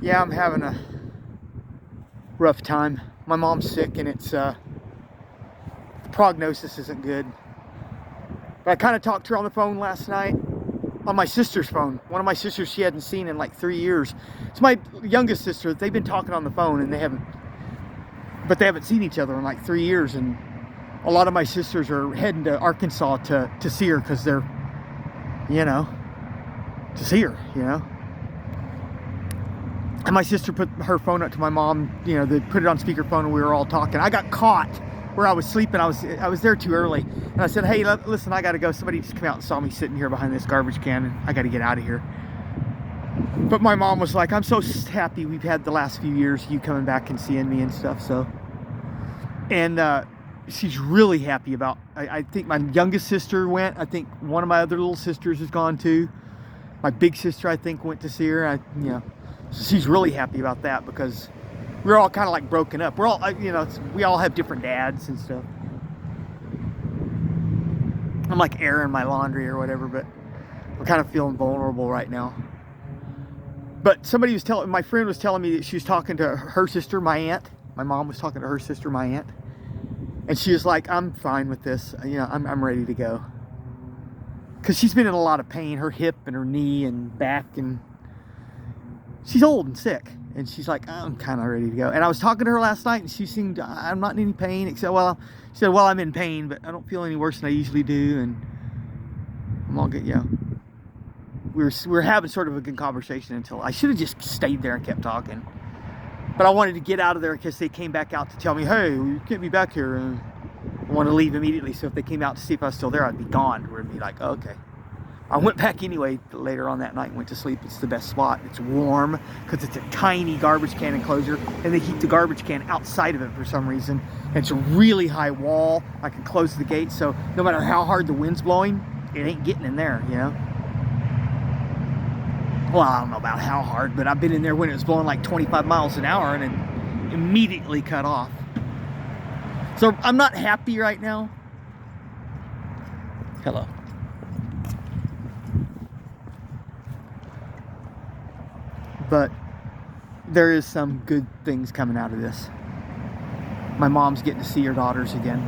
Yeah, I'm having a rough time. My mom's sick and the prognosis isn't good. But I kind of talked to her on the phone last night, on my sister's phone. One of my sisters she hadn't seen in like 3 years. It's my youngest sister. They've been talking on the phone and they haven't seen each other in like 3 years. And a lot of my sisters are heading to Arkansas to see her because they're, to see her, And my sister put her phone up to my mom, they put it on speakerphone and we were all talking. I got caught where I was sleeping. I was there too early. And I said, hey, listen, I got to go. Somebody just came out and saw me sitting here behind this garbage can and I got to get out of here. But my mom was like, I'm so happy we've had the last few years, you coming back and seeing me and stuff. So, and she's really happy about, I think my youngest sister went. I think one of my other little sisters has gone too. My big sister, I think, went to see her. So she's really happy about that because we're all kind of like broken up. We're all, we all have different dads and stuff. I'm like airing my laundry or whatever, but I'm kind of feeling vulnerable right now. But my friend was telling me that she was talking to her sister, my aunt. My mom was talking to her sister, my aunt. And she was like, I'm fine with this. I'm ready to go. Because she's been in a lot of pain, her hip and her knee and back, and she's old and sick. And she's like, I'm kind of ready to go. And I was talking to her last night and she seemed, I'm not in any pain, except, she said, I'm in pain, but I don't feel any worse than I usually do. And I'm all good, we were having sort of a good conversation until I should have just stayed there and kept talking. But I wanted to get out of there because they came back out to tell me, hey, you can't be back here. And I want to leave immediately. So if they came out to see if I was still there, I'd be gone. We'd be like, okay. I went back anyway later on that night and went to sleep. It's the best spot. It's warm because it's a tiny garbage can enclosure and they keep the garbage can outside of it for some reason. And it's a really high wall. I can close the gate so no matter how hard the wind's blowing, it ain't getting in there, Well, I don't know about how hard, but I've been in there when it was blowing like 25 miles an hour and it immediately cut off. So I'm not happy right now. Hello. But there is some good things coming out of this. My mom's getting to see her daughters again.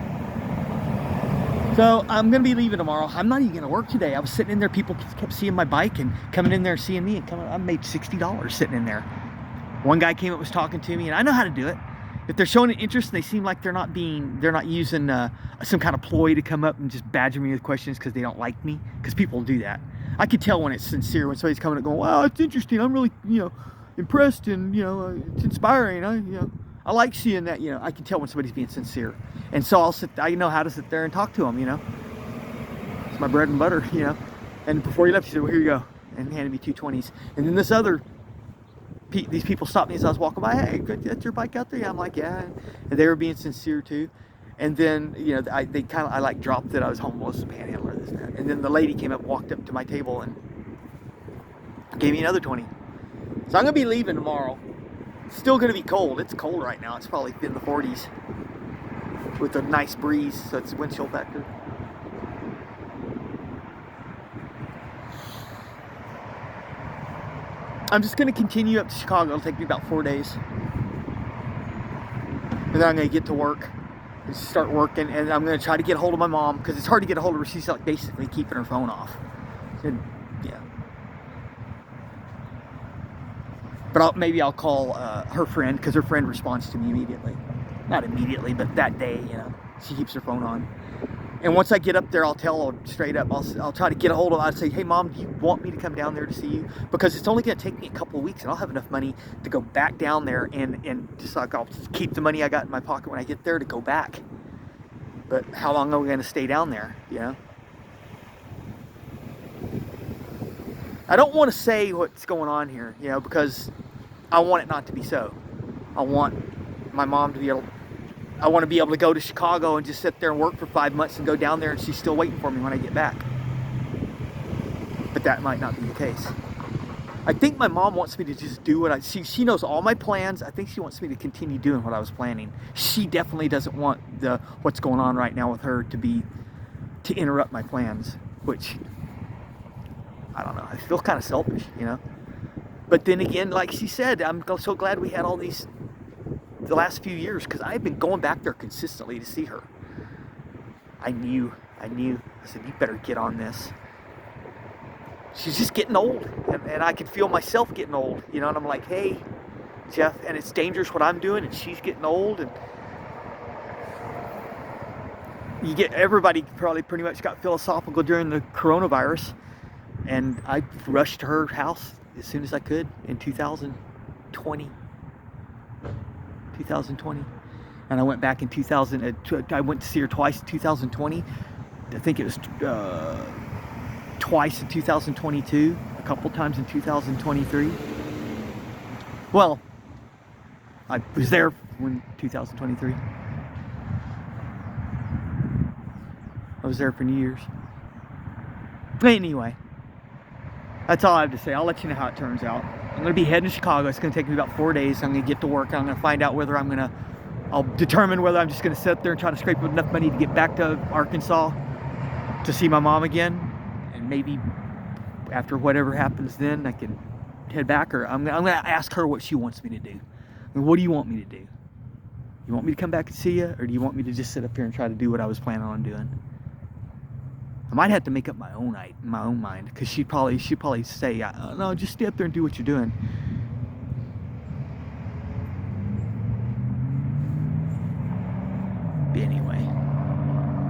So I'm going to be leaving tomorrow. I'm not even going to work today. I was sitting in there. People kept seeing my bike and coming in there seeing me. And I made $60 sitting in there. One guy came up, was talking to me, and I know how to do it. If they're showing an interest and they seem like they're not using some kind of ploy to come up and just badger me with questions because they don't like me, because people do that. I can tell when it's sincere, when somebody's coming up going, wow, it's interesting. I'm really, impressed and, it's inspiring. I like seeing that, I can tell when somebody's being sincere. And so I know how to sit there and talk to them, It's my bread and butter, And before he left, he said, well, here you go. And handed me 2 20s. And then these people stopped me as I was walking by. Hey, that's your bike out there? Yeah, I'm like, yeah. And they were being sincere too. And then, I like dropped that I was homeless, panhandler, this and that. And then the lady came up, walked up to my table and gave me another 20. So I'm going to be leaving tomorrow. It's still going to be cold. It's cold right now. It's probably in the 40s with a nice breeze. So it's wind chill factor. I'm just going to continue up to Chicago. It'll take me about 4 days. And then I'm going to get to work and start working. And I'm going to try to get a hold of my mom because it's hard to get a hold of her. She's like basically keeping her phone off. And, yeah. But maybe I'll call her friend because her friend responds to me immediately. Not immediately, but that day, she keeps her phone on. And once I get up there, I'll tell her straight up. I'll try to get a hold of her. I'll say, hey, Mom, do you want me to come down there to see you? Because it's only going to take me a couple of weeks, and I'll have enough money to go back down there and just like I'll just keep the money I got in my pocket when I get there to go back. But how long are we going to stay down there, I don't want to say what's going on here, because I want it not to be so. I want my mom to be able I want to be able to go to Chicago and just sit there and work for 5 months and go down there and she's still waiting for me when I get back. But that might not be the case. I think my mom wants me to just do what she knows all my plans. I think she wants me to continue doing what I was planning. She definitely doesn't want what's going on right now with her to interrupt my plans, which I don't know. I feel kind of selfish, But then again, like she said, I'm so glad we had all these the last few years, because I've been going back there consistently to see her. I knew. I said, you better get on this. She's just getting old, and I can feel myself getting old, you know, and I'm like, hey, Jeff, and it's dangerous what I'm doing, and she's getting old, and everybody probably pretty much got philosophical during the coronavirus, and I rushed to her house as soon as I could in 2020, and I went back in 2000. I went to see her twice in 2020. I think it was twice in 2022, a couple times in 2023. Well, I was there when 2023. I was there for New Year's. Anyway, that's all I have to say. I'll let you know how it turns out. I'm going to be heading to Chicago. It's going to take me about 4 days. I'm going to get to work. I'm going to find out whether I'll determine whether I'm just going to sit there and try to scrape up enough money to get back to Arkansas to see my mom again. And maybe after whatever happens then, I can head back. Or I'm going to ask her what she wants me to do. I mean, what do you want me to do? You want me to come back and see you? Or do you want me to just sit up here and try to do what I was planning on doing? I might have to make up my own mind, because she'd probably say, no, just stay up there and do what you're doing.